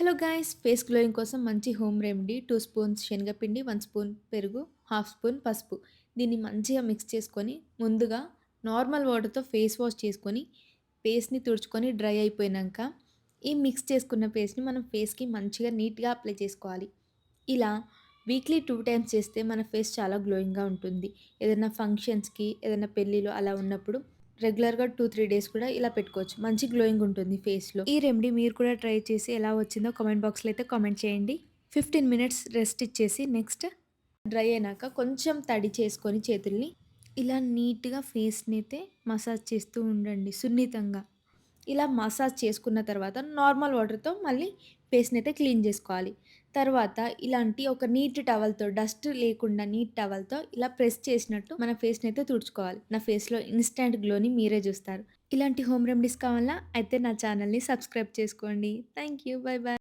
Hello guys face glowing కోసం మంచి home remedy 2 spoons శనగపిండి 1 స్పూన్ పెరుగు హాఫ్ స్పూన్ పసుపు దీన్ని మంచిగా మిక్స్ చేసుకొని ముందుగా నార్మల్ వాటర్తో ఫేస్ వాష్ చేసుకొని ఫేస్ని తుడుచుకొని డ్రై అయిపోయినాక ఈ మిక్స్ చేసుకున్న పేస్ట్ని మనం ఫేస్కి మంచిగా నీట్గా అప్లై చేసుకోవాలి. ఇలా వీక్లీ 2 టైమ్స్ చేస్తే మన ఫేస్ చాలా గ్లోయింగ్గా ఉంటుంది. ఏదైనా ఫంక్షన్స్కి ఏదైనా పెళ్ళిలో అలా ఉన్నప్పుడు రెగ్యులర్‌గా 2, 3 డేస్ కూడా ఇలా పెట్టుకోవచ్చు. మంచి గ్లోయింగ్ ఉంటుంది ఫేస్‌లో. ఈ రెమెడీ మీరు కూడా ట్రై చేసి ఎలా వచ్చిందో కామెంట్ బాక్స్‌లో అయితే కామెంట్ చేయండి. 15 మినిట్స్ రెస్ట్ ఇచ్చేసి నెక్స్ట్ డ్రై అయినాక కొంచెం తడి చేసుకొని చేతుల్ని ఇలా నీట్‌గా ఫేస్‌ని అయితే మసాజ్ చేస్తూ ఉండండి సున్నితంగా. ఇలా మసాజ్ చేసుకున్న తర్వాత నార్మల్ వాటర్‌తో మళ్ళీ ఫేస్‌నైతే క్లీన్ జేసుకోవాలి. తర్వాత ఇలాంటి ఒక నీట్ టవల్‌తో డస్ట్ లేకుండా నీట్ టవల్‌తో ఇలా ప్రెస్ చేసినట్టు మన ఫేస్‌నైతే తుడుచుకోవాలి. నా ఫేస్‌లో ఇన్‌స్టాంట్ గ్లోని మీరే జూస్తారు. ఇలాంటి హోమ్ రెమెడీస్ కావాలా? అయితే నా ఛానల్‌ని సబ్స్క్రైబ్ చేసుకోండి. Thank you. By by.